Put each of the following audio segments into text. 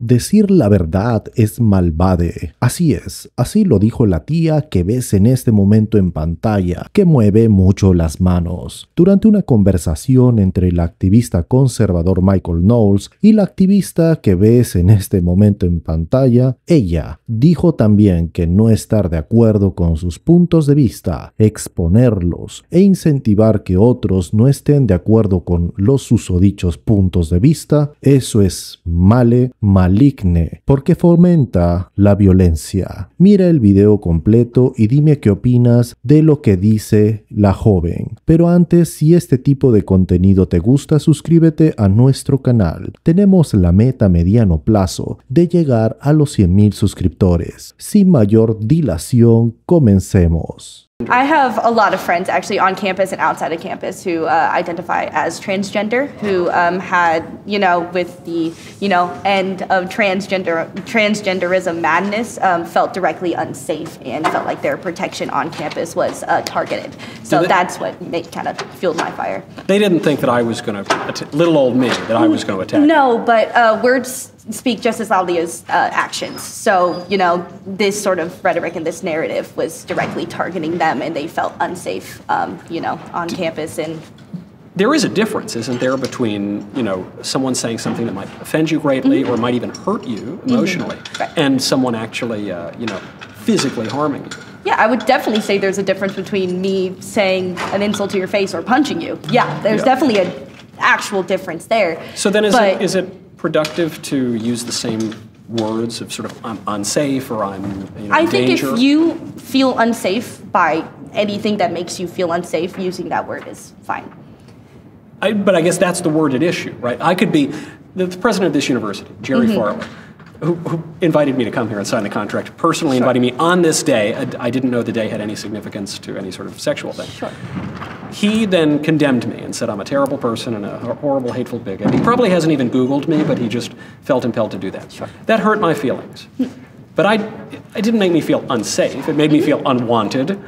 Decir la verdad es malvade. Así es, así lo dijo la tía que ves en este momento en pantalla, que mueve mucho las manos. Durante una conversación entre el activista conservador Michael Knowles y la activista que ves en este momento en pantalla, ella dijo también que no estar de acuerdo con sus puntos de vista, exponerlos e incentivar que otros no estén de acuerdo con los susodichos puntos de vista, eso es maligne, porque fomenta la violencia. Mira el video completo y dime qué opinas de lo que dice la joven. Pero antes, si este tipo de contenido te gusta, suscríbete a nuestro canal. Tenemos la meta a mediano plazo de llegar a los 100,000 suscriptores. Sin mayor dilación, comencemos. I have a lot of friends actually on campus and outside of campus who identify as transgender, who had, with the, end of transgenderism madness, felt directly unsafe and felt like their protection on campus was targeted. So that's what kind of fueled my fire. They didn't think that I was going to, little old me, that I was going to attack. No, but words speak just as loudly as actions. So, this sort of rhetoric and this narrative was directly targeting them, and they felt unsafe, on campus. And there is a difference, isn't there, between, someone saying something that might offend you greatly or might even hurt you emotionally, and someone actually, physically harming you. Yeah, I would definitely say there's a difference between me saying an insult to your face or punching you. Yeah, there's definitely an actual difference there. So then is it productive to use the same words of sort of I'm unsafe or I'm I think danger? If you feel unsafe by anything that makes you feel unsafe, using that word is fine. But I guess that's the word at issue, right? I could be the president of this university, Jerry Farley, who invited me to come here and sign the contract, personally inviting me on this day. I didn't know the day had any significance to any sort of sexual thing. Sure. He then condemned me and said I'm a terrible person and a horrible, hateful bigot. He probably hasn't even Googled me, but he just felt impelled to do that. Sure. That hurt my feelings. But it didn't make me feel unsafe. It made me feel unwanted,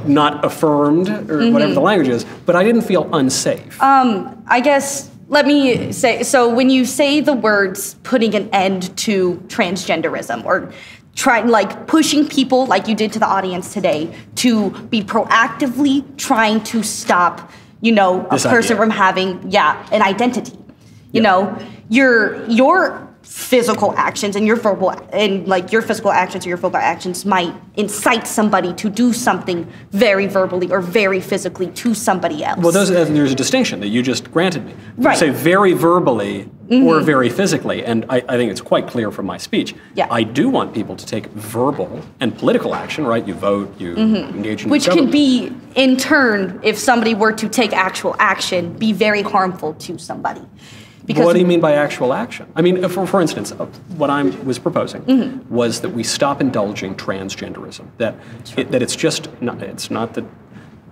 not affirmed, or whatever the language is, but I didn't feel unsafe. I guess, let me say, so when you say the words putting an end to transgenderism or pushing people like you did to the audience today to be proactively trying to stop, a person from having, an identity. Your physical actions and your verbal and your physical actions or your vocal actions might incite somebody to do something very verbally or very physically to somebody else. Well, there's a distinction that you just granted me. Right. You say very verbally or very physically, and I think it's quite clear from my speech. Yeah. I do want people to take verbal and political action, right? You vote, you engage in Which government. can be, in turn, if somebody were to take actual action, be very harmful to somebody. Because what do you mean by actual action? I mean, for instance, what I was proposing was that we stop indulging transgenderism. That it's just not, it's not that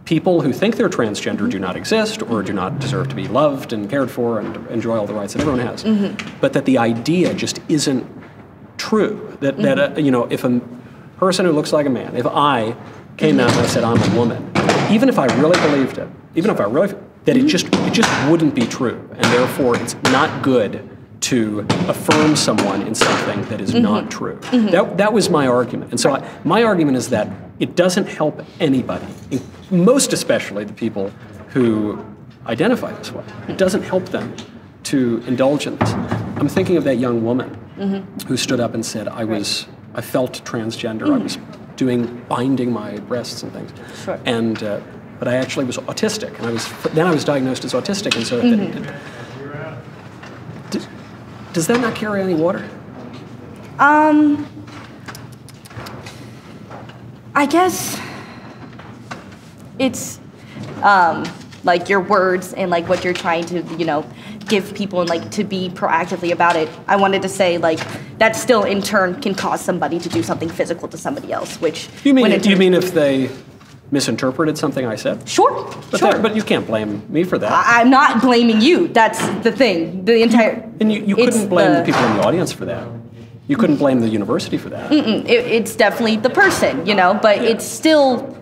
people who think they're transgender do not exist or do not deserve to be loved and cared for and enjoy all the rights that everyone has, but that the idea just isn't true. That if a person who looks like a man, if I came out and I said I'm a woman, even if I really believed it, that it just wouldn't be true, and therefore it's not good to affirm someone in something that is not true. That was my argument, and so my argument is that it doesn't help anybody, most especially the people who identify this way. It doesn't help them to indulge in this. I'm thinking of that young woman who stood up and said, I felt transgender. I was binding my breasts and things, and. But I actually was autistic, and then I was diagnosed as autistic, and so does that not carry any water? I guess it's your words and what you're trying to give people and to be proactively about it. I wanted to say that still in turn can cause somebody to do something physical to somebody else, which you mean if they misinterpreted something I said? Sure, but you can't blame me for that. I'm not blaming you. That's the thing. The entire... And you couldn't blame the people in the audience for that. You couldn't blame the university for that. It's definitely the person, but it's still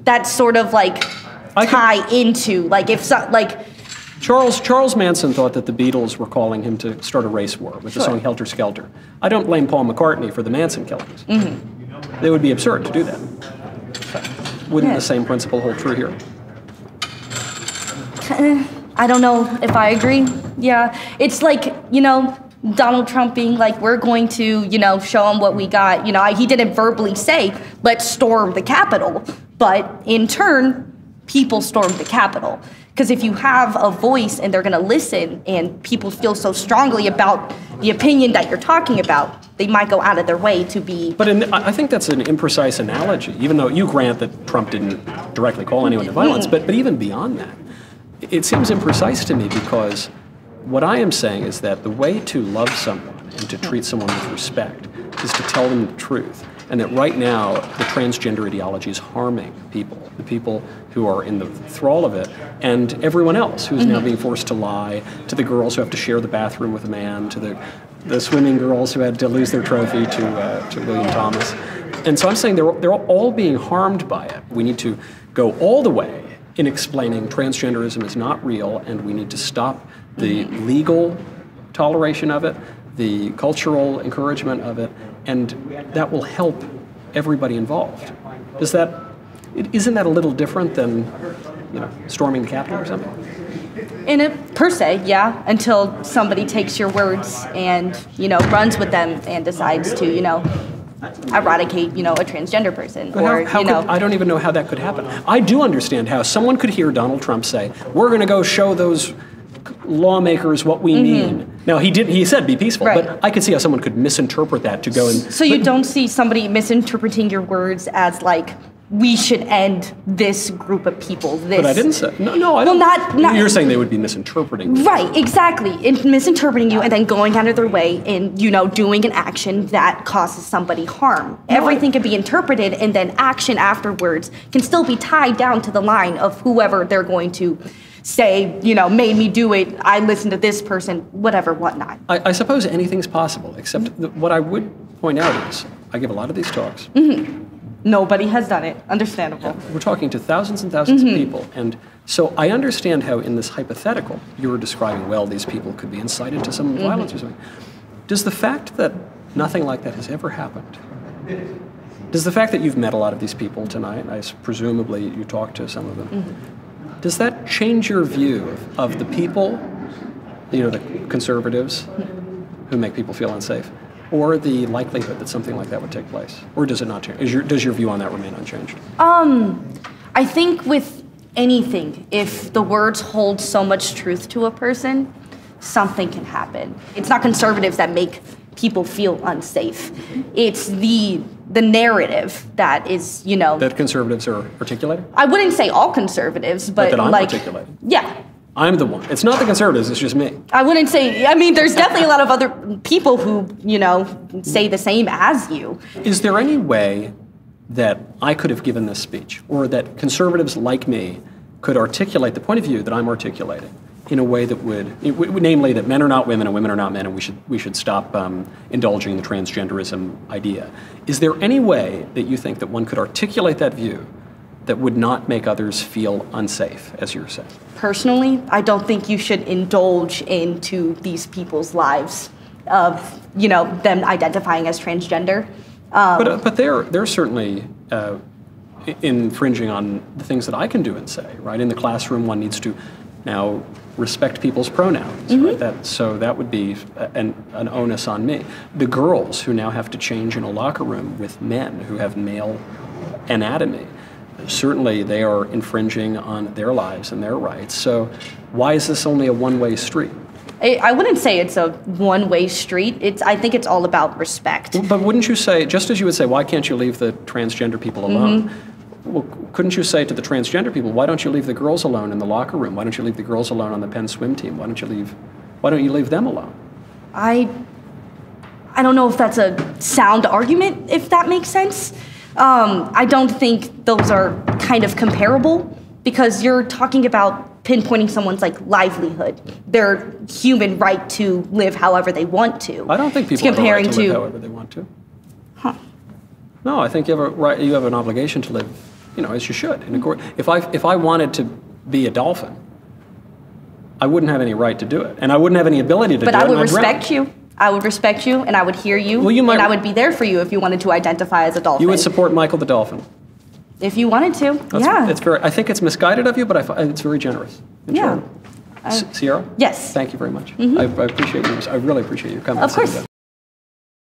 that sort of tie into, Charles Manson thought that the Beatles were calling him to start a race war with the song Helter Skelter. I don't blame Paul McCartney for the Manson killings. They would be absurd to do that. Wouldn't the same principle hold true here? I don't know if I agree. Yeah, it's like, you know, Donald Trump being like, we're going to, you know, show him what we got. You know, he didn't verbally say, let's storm the Capitol. But in turn, people stormed the Capitol. Because if you have a voice and they're going to listen and people feel so strongly about the opinion that you're talking about, they might go out of their way to be... But I think that's an imprecise analogy, even though you grant that Trump didn't directly call anyone to violence. But even beyond that, it seems imprecise to me, because what I am saying is that the way to love someone and to treat someone with respect is to tell them the truth. And that right now, the transgender ideology is harming people, the people who are in the thrall of it, and everyone else who is now being forced to lie, to the girls who have to share the bathroom with a man, to the swimming girls who had to lose their trophy to William Thomas. And so I'm saying they're all being harmed by it. We need to go all the way in explaining transgenderism is not real, and we need to stop the legal toleration of it, the cultural encouragement of it, and that will help everybody involved. Isn't that a little different than, you know, storming the Capitol or something? Per se, yeah, until somebody takes your words and, you know, runs with them and decides to, you know, eradicate, you know, a transgender person. I don't even know how that could happen. I do understand how someone could hear Donald Trump say, we're going to go show those lawmakers what we mean. Now, he said be peaceful, but I could see how someone could misinterpret that to go and... So you don't see somebody misinterpreting your words as like, we should end this group of people. But I didn't say... No, I don't... Not... You're saying they would be misinterpreting. Right, exactly. Misinterpreting you and then going out of their way and, you know, doing an action that causes somebody harm. Everything can be interpreted, and then action afterwards can still be tied down to the line of whoever they're going to say, you know, made me do it, I listened to this person, whatever, whatnot. I suppose anything's possible, except what I would point out is, I give a lot of these talks. Nobody has done it. Understandable. Yeah, we're talking to thousands and thousands of people. And so I understand how in this hypothetical, you were describing, well, these people could be incited to some violence or something. Does the fact that nothing like that has ever happened, does the fact that you've met a lot of these people tonight, presumably you talked to some of them, does that change your view of the people, you know, the conservatives who make people feel unsafe, or the likelihood that something like that would take place? Or does it not change? Does your view on that remain unchanged? I think with anything, if the words hold so much truth to a person, something can happen. It's not conservatives that make people feel unsafe. It's the narrative that is, you know... That conservatives are articulating? I wouldn't say all conservatives, but that I'm like... articulating? Yeah. I'm the one. It's not the conservatives, it's just me. I wouldn't say... I mean, there's definitely a lot of other people who, you know, say the same as you. Is there any way that I could have given this speech, or that conservatives like me could articulate the point of view that I'm articulating in a way that would, namely that men are not women and women are not men, and we should stop indulging the transgenderism idea? Is there any way that you think that one could articulate that view that would not make others feel unsafe, as you're saying? Personally, I don't think you should indulge into these people's lives of, you know, them identifying as transgender. But they're certainly infringing on the things that I can do and say, right? In the classroom, one needs to now respect people's pronouns, right? So that would be an onus on me. The girls who now have to change in a locker room with men who have male anatomy, certainly they are infringing on their lives and their rights. So why is this only a one-way street? I wouldn't say it's a one-way street. I think it's all about respect. But wouldn't you say, just as you would say, why can't you leave the transgender people alone? Well, couldn't you say to the transgender people, why don't you leave the girls alone in the locker room? Why don't you leave the girls alone on the Penn swim team? Why don't you leave them alone? I don't know if that's a sound argument, if that makes sense. I don't think those are kind of comparable, because you're talking about pinpointing someone's like livelihood, their human right to live however they want to. I don't think people have a right to live however they want to. No, I think you have a right. You have an obligation to live, you know, as you should. If I wanted to be a dolphin, I wouldn't have any right to do it, and I wouldn't have any ability to do it. But I would and I'd drown. respect you. I would respect you, and I would hear you, Well, you might- and I would be there for you if you wanted to identify as a dolphin. You would support Michael the dolphin. If you wanted to, yeah. It's very, I think it's misguided of you, but it's very generous. Yeah. Sierra? Yes. Thank you very much. I appreciate you. I really appreciate your comments. Of course.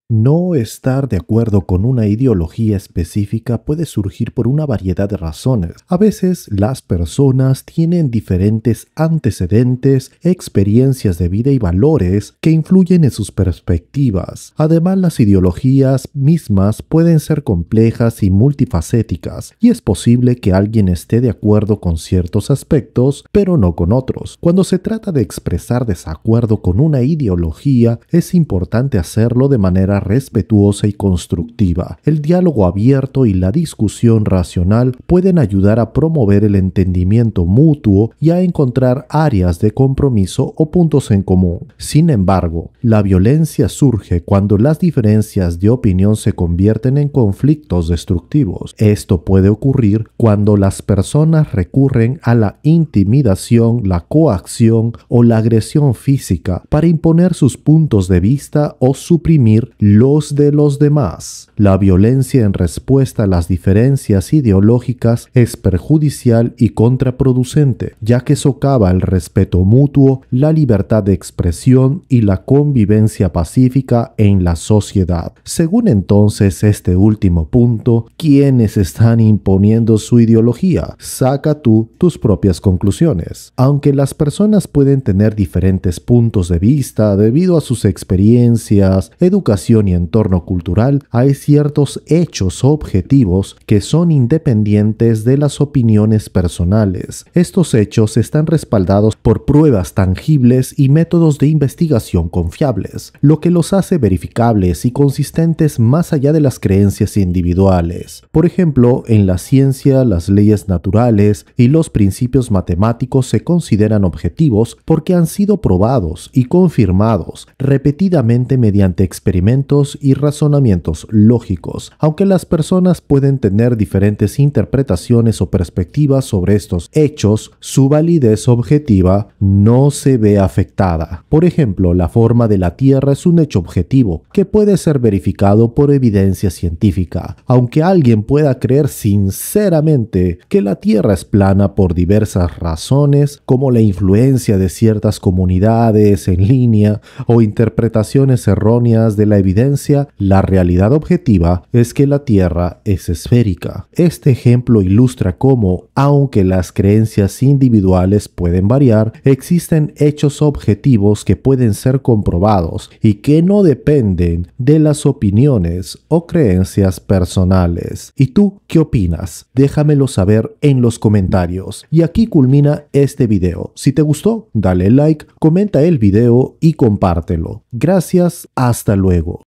No estar de acuerdo con una ideología específica puede surgir por una variedad de razones. A veces las personas tienen diferentes antecedentes, experiencias de vida y valores que influyen en sus perspectivas. Además, las ideologías mismas pueden ser complejas y multifacéticas, y es posible que alguien esté de acuerdo con ciertos aspectos, pero no con otros. Cuando se trata de expresar desacuerdo con una ideología, es importante hacerlo de manera respetuosa y constructiva. El diálogo abierto y la discusión racional pueden ayudar a promover el entendimiento mutuo y a encontrar áreas de compromiso o puntos en común. Sin embargo, la violencia surge cuando las diferencias de opinión se convierten en conflictos destructivos. Esto puede ocurrir cuando las personas recurren a la intimidación, la coacción o la agresión física para imponer sus puntos de vista o suprimir los de los demás. La violencia en respuesta a las diferencias ideológicas es perjudicial y contraproducente, ya que socava el respeto mutuo, la libertad de expresión y la convivencia pacífica en la sociedad. Según entonces este último punto, ¿quiénes están imponiendo su ideología? Saca tú tus propias conclusiones. Aunque las personas pueden tener diferentes puntos de vista debido a sus experiencias, educación y entorno cultural, hay ciertos hechos objetivos que son independientes de las opiniones personales. Estos hechos están respaldados por pruebas tangibles y métodos de investigación confiables, lo que los hace verificables y consistentes más allá de las creencias individuales. Por ejemplo, en la ciencia, las leyes naturales y los principios matemáticos se consideran objetivos porque han sido probados y confirmados repetidamente mediante experimentos y razonamientos lógicos. Aunque las personas pueden tener diferentes interpretaciones o perspectivas sobre estos hechos, su validez objetiva no se ve afectada. Por ejemplo, la forma de la Tierra es un hecho objetivo que puede ser verificado por evidencia científica. Aunque alguien pueda creer sinceramente que la Tierra es plana por diversas razones, como la influencia de ciertas comunidades en línea o interpretaciones erróneas de la evidencia, la realidad objetiva es que la Tierra es esférica. Este ejemplo ilustra cómo, aunque las creencias individuales pueden variar, existen hechos objetivos que pueden ser comprobados y que no dependen de las opiniones o creencias personales. ¿Y tú qué opinas? Déjamelo saber en los comentarios. Y aquí culmina este video. Si te gustó, dale like, comenta el video y compártelo. Gracias, hasta luego.